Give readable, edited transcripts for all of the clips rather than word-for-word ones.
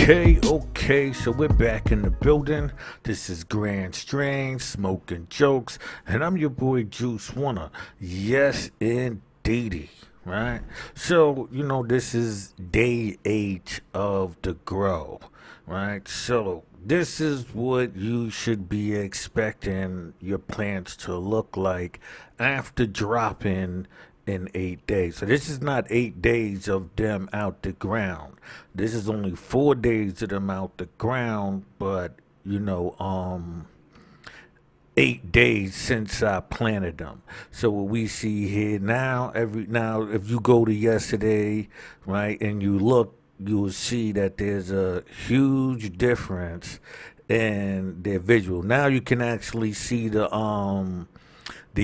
Okay, so we're back in the building. This is Grand Strange, Smoking Jokes, and I'm your boy Juice Warner. Yes, indeedy, right? So, this is day 8 of the grow, right? So, this is what you should be expecting your plants to look like after dropping in 8 days. So this is not 8 days of them out the ground. This is only 4 days of them out the ground, but 8 days since I planted them. So what we see here now, if you go to yesterday, right, and you look, you will see that there's a huge difference in their visual. Now you can actually see the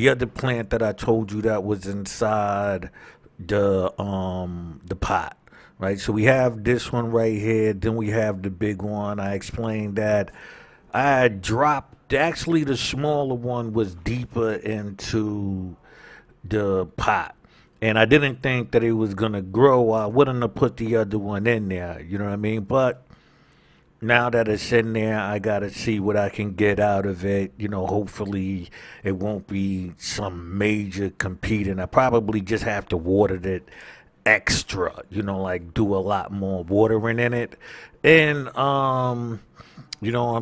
other plant that I told you that was inside the pot, right? So we have this one right here, then we have the big one. I explained that I dropped, actually the smaller one was deeper into the pot. And I didn't think that it was gonna grow. I wouldn't have put the other one in there, you know what I mean? But now that it's in there, I gotta see what I can get out of it. Hopefully it won't be some major competing. I probably just have to water it extra, like do a lot more watering in it. And I'm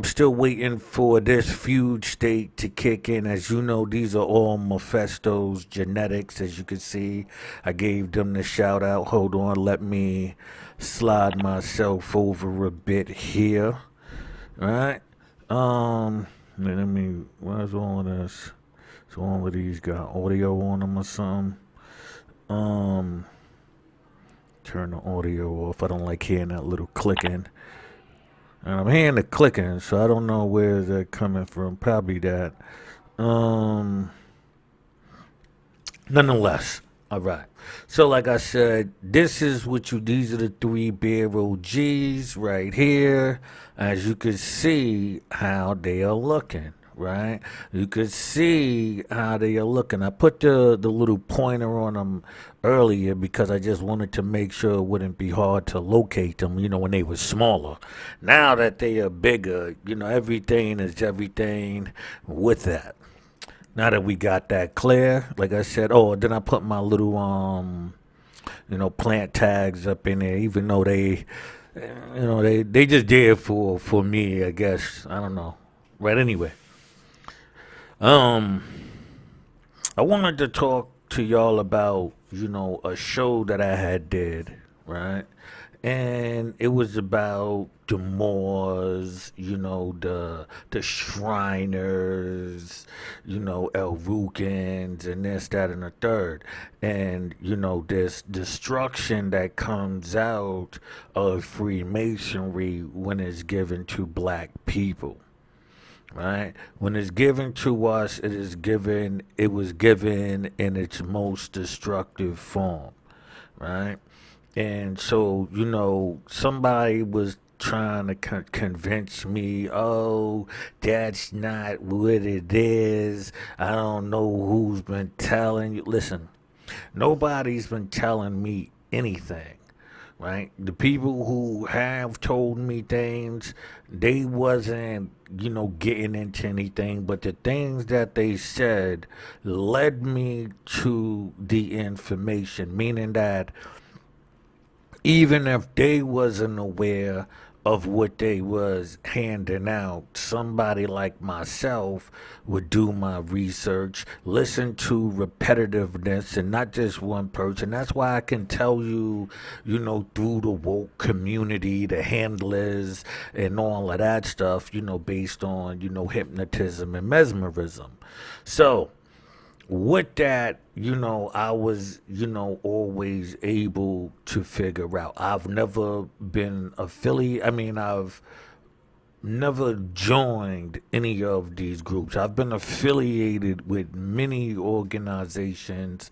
still waiting for this fugue state to kick in. As you know, these are all Mephisto's genetics. As you can see, I gave them the shout out. Hold on, let me slide myself over a bit here. All right. Let me. Where's all of this? So all of these got audio on them or something. Turn the audio off. I don't like hearing that little clicking. And I'm hearing the clicking, so I don't know where is that coming from. Probably that. Nonetheless, all right. So, like I said, these are the three barrel G's right here. As you can see how they are looking, right? You can see how they are looking. I put the little pointer on them earlier because I just wanted to make sure it wouldn't be hard to locate them, when they were smaller. Now that they are bigger, everything is everything with that. Now that we got that clear, like I said, then I put my little plant tags up in there, even though they just did for me, I guess. I don't know. Right, anyway. I wanted to talk to y'all about, a show that I had did, right? And it was about the Moors, the Shriners, El Rukins, and this, that, and the third. And, this destruction that comes out of Freemasonry when it's given to black people. Right? When it's given to us, it was given in its most destructive form. Right? And so, somebody was trying to convince me, that's not what it is. I don't know who's been telling you. Listen, nobody's been telling me anything, right? The people who have told me things, they wasn't, getting into anything, but the things that they said led me to the information, meaning that even if they wasn't aware of what they was handing out, somebody like myself would do my research, listen to repetitiveness, and not just one person. That's why I can tell you, through the woke community, the handlers, and all of that stuff, based on, hypnotism and mesmerism. So, with that, I was, always able to figure out. I've never been affiliated. I've never joined any of these groups. I've been affiliated with many organizations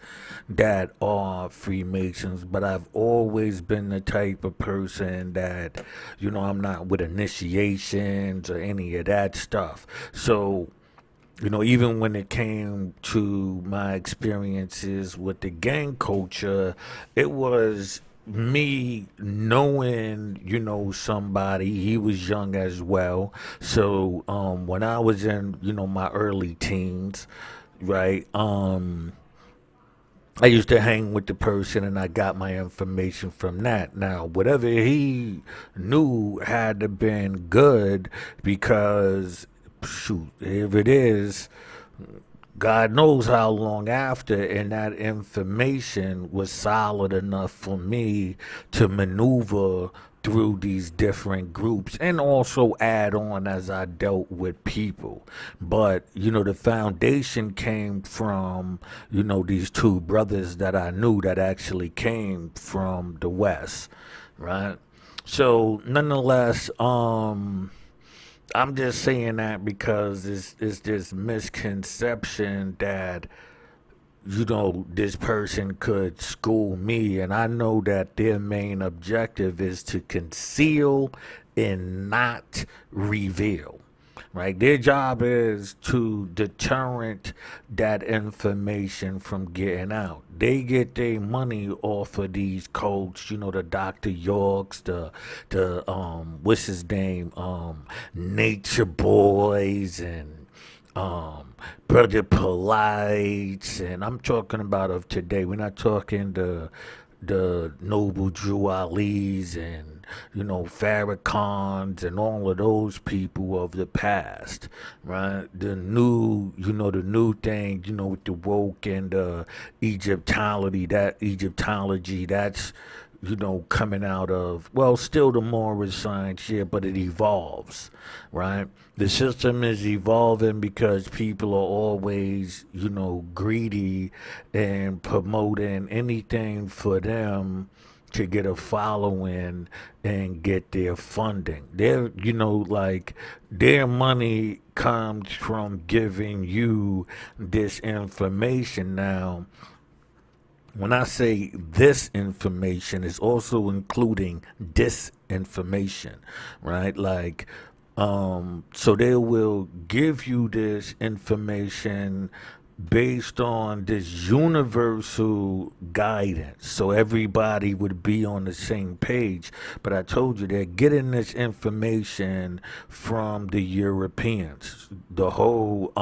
that are Freemasons, but I've always been the type of person that, I'm not with initiations or any of that stuff. So, even when it came to my experiences with the gang culture, it was me knowing, somebody, he was young as well. So when I was in, my early teens, right? I used to hang with the person and I got my information from that. Now, whatever he knew had to been good because, shoot, if it is, God knows how long after, and that information was solid enough for me to maneuver through these different groups and also add on as I dealt with people. But, the foundation came from, these two brothers that I knew that actually came from the West, right? So, nonetheless, I'm just saying that because it's this misconception that this person could school me, and I know that their main objective is to conceal and not reveal. Right, their job is to deterrent that information from getting out. They get their money off of these codes, the Dr. Yorks, the what's his name, Nature Boys, and Brother Polites, and I'm talking about of today. We're not talking the Noble Drew Ali's and Farrakhan's and all of those people of the past, right? The new, the new thing, with the woke and the Egyptology, that's coming out of, well, still the Morris science, yeah, but it evolves, right? The system is evolving because people are always, greedy and promoting anything for them to get a following and get their funding. Like their money comes from giving you this information. Now, when I say this information, it's also including disinformation, right? Like, so they will give you this information based on this universal guidance, so everybody would be on the same page. But I told you they're getting this information from the Europeans, the whole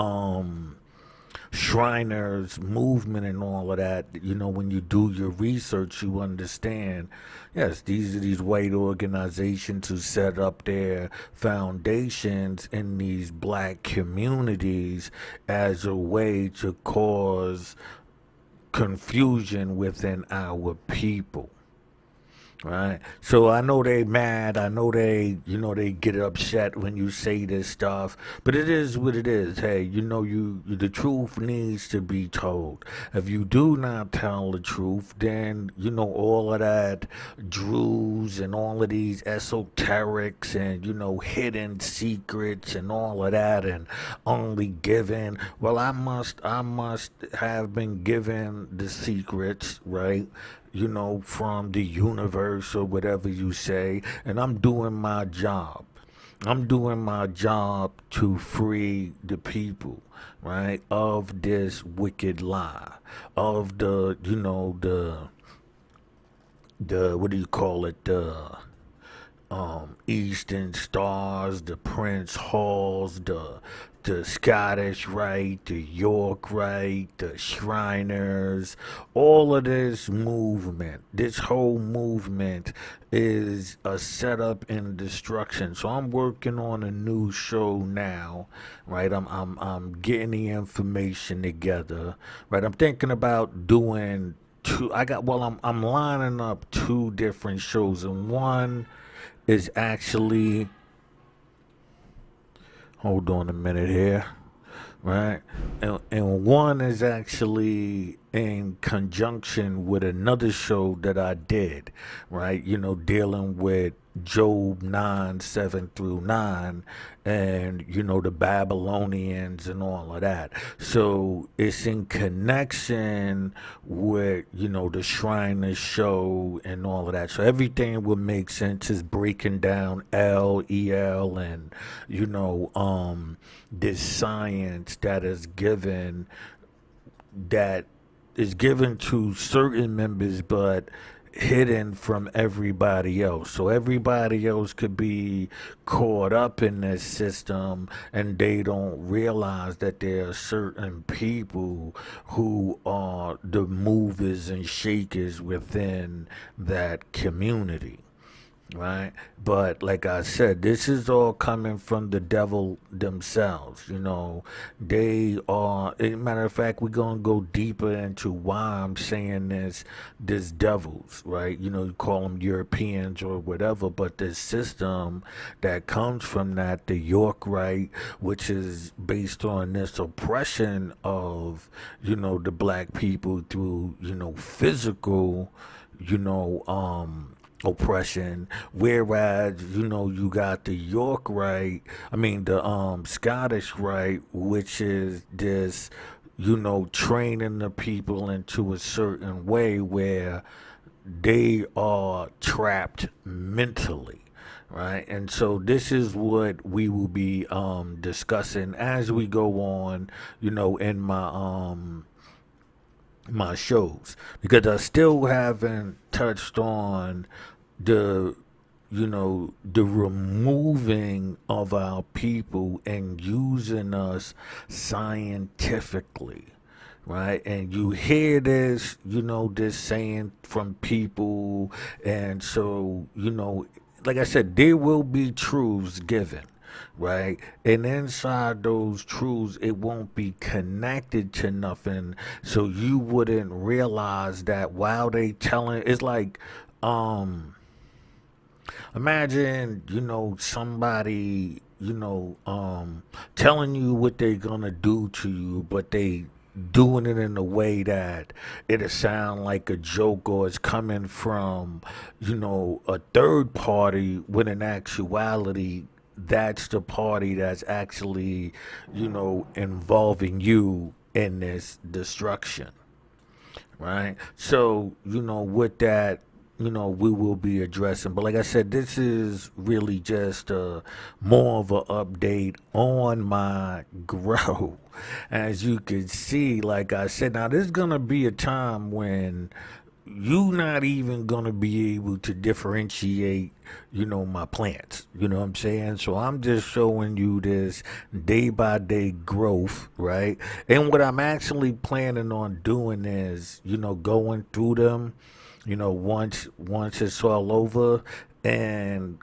Shriners movement and all of that. When you do your research, you understand, yes, these are these white organizations who set up their foundations in these black communities as a way to cause confusion within our people. Right. So I know they mad. I know they get upset when you say this stuff, but it is what it is. Hey, the truth needs to be told. If you do not tell the truth, then, all of that Drews and all of these esoterics and, hidden secrets and all of that and only given, well, I must have been given the secrets, right? From the universe or whatever you say, and I'm doing my job. I'm doing my job to free the people, right, of this wicked lie, of the what do you call it, the Eastern Stars, the Prince Halls, the Scottish Rite, the York Rite, the Shriners, all of this movement, this whole movement is a setup and destruction. So I'm working on a new show now, right? I'm getting the information together, right? I'm thinking about doing two. I'm lining up two different shows, and one is actually, hold on a minute here, right? And one is actually in conjunction with another show that I did, right? Dealing with Job 9, 7 through 9, and, the Babylonians and all of that. So it's in connection with, the Shriner show and all of that. So everything will make sense. Is breaking down LEL and, this science that is given to certain members, but hidden from everybody else. So everybody else could be caught up in this system and they don't realize that there are certain people who are the movers and shakers within that community. Right? But like I said, this is all coming from the devil themselves. They are, as a matter of fact, we're going to go deeper into why I'm saying this devils, right? You call them Europeans or whatever, but this system that comes from that, the York Rite, which is based on this oppression of, the black people through, physical, you know, oppression, whereas you got the York Rite, I mean the Scottish Rite, which is this training the people into a certain way where they are trapped mentally, right? And so this is what we will be discussing as we go on, in my shows, because I still haven't touched on the the removing of our people and using us scientifically, right? And you hear this, this saying from people, and so like I said, there will be truths given, right? And inside those truths, it won't be connected to nothing, so you wouldn't realize that while they telling. It's like, imagine, somebody, telling you what they're gonna do to you, but they doing it in a way that it'll sound like a joke, or it's coming from, a third party, when in actuality that's the party that's actually, involving you in this destruction, right? So, with that, we will be addressing. But like I said, this is really just more of an update on my grow. As you can see, like I said, now there's going to be a time when you not even going to be able to differentiate, my plants. You know what I'm saying? So I'm just showing you this day by day growth, right? And what I'm actually planning on doing is, going through them, once it's all over, and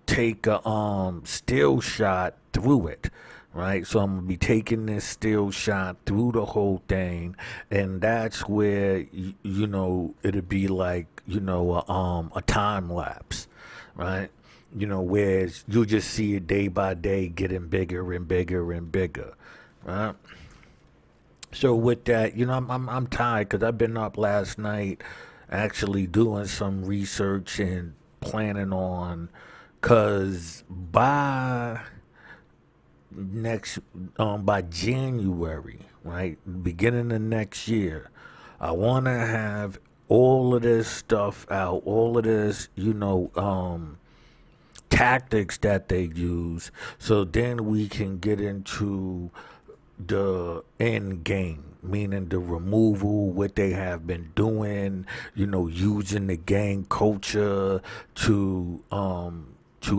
take a still shot through it, right? So I'm gonna be taking this still shot through the whole thing, and that's where it'll be like a time lapse, right? Where you'll just see it day by day getting bigger and bigger and bigger, right? So with that, I'm tired because I've been up last night actually doing some research and planning on, because by January, right, beginning of next year, I want to have all of this stuff out, all of this, tactics that they use, so then we can get into the end game, meaning the removal, what they have been doing, using the gang culture to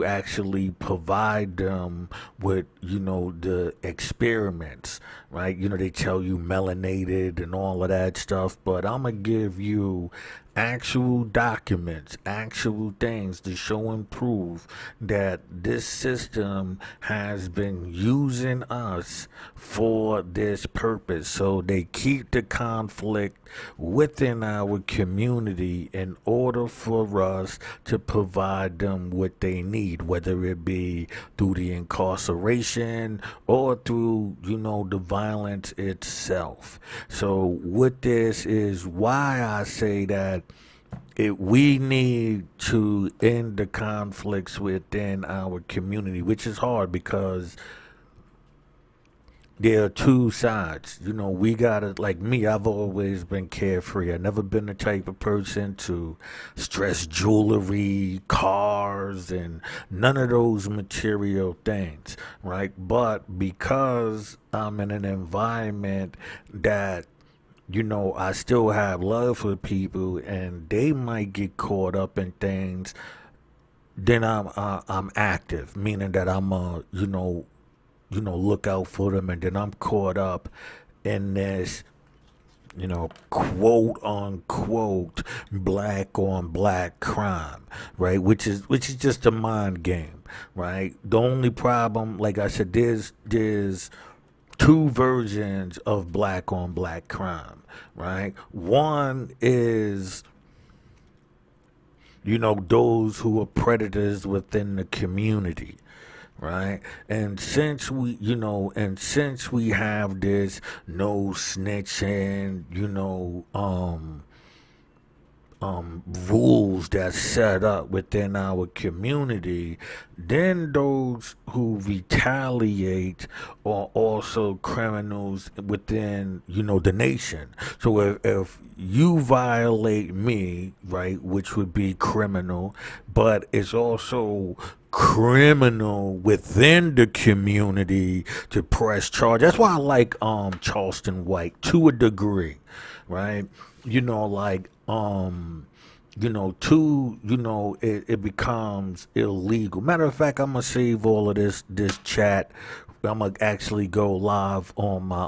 actually provide them with, the experiments, right? They tell you melanated and all of that stuff, but I'm gonna give you actual documents, actual things to show and prove that this system has been using us for this purpose. So they keep the conflict within our community in order for us to provide them what they need, whether it be through the incarceration or through, the violence itself. So with this is why I say that we need to end the conflicts within our community, which is hard because there are two sides. We gotta, like me, I've always been carefree. I've never been the type of person to stress jewelry, cars, and none of those material things, right? But because I'm in an environment that I still have love for people, and they might get caught up in things. Then I'm active, meaning that I'm look out for them, and then I'm caught up in this, quote unquote black on black crime, right? Which is just a mind game, right? The only problem, like I said, there's two versions of black on black crime, right? One is those who are predators within the community, right? And since we have this no snitching, rules that's set up within our community, then those who retaliate are also criminals within, the nation. So if you violate me, right, which would be criminal, but it's also criminal within the community to press charge. That's why I like Charleston White to a degree, right? Like it becomes illegal. Matter of fact, I'm gonna save all of this chat. I'm gonna actually go live on my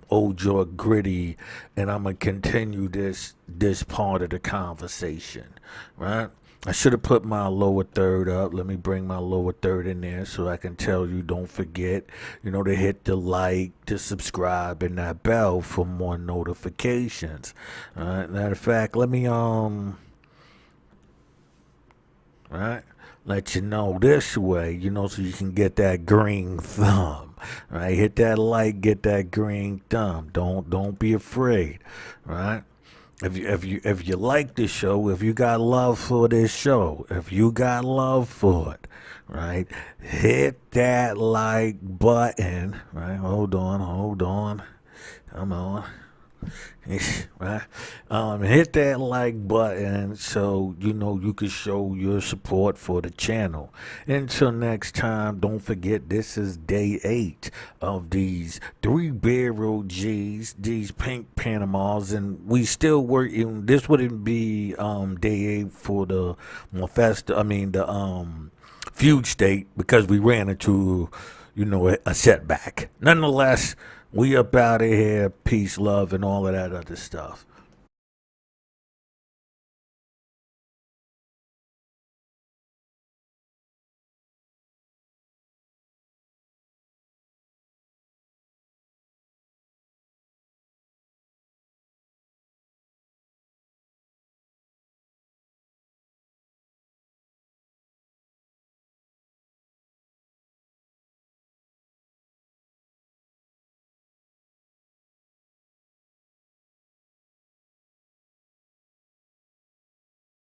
Old York Gritty, and I'm gonna continue this part of the conversation, right? I should have put my lower third up. Let me bring my lower third in there so I can tell you, don't forget, to hit the like, to subscribe, and that bell for more notifications. All right. Matter of fact, let me right, let you know this way, so you can get that green thumb. Right, hit that like, get that green thumb. Don't be afraid. Right. If you like the show, if you got love for this show, if you got love for it, right, hit that like button, right? Hold on, come on, right? Hit that like button so you can show your support for the channel. Until next time, don't forget this is day 8 of these 3-barrel G's, these pink Panamas, and we still working. This wouldn't be day 8 for the Mephisto. I mean the fugue state, because we ran into a setback. Nonetheless, we up out of here. Peace, love, and all of that other stuff.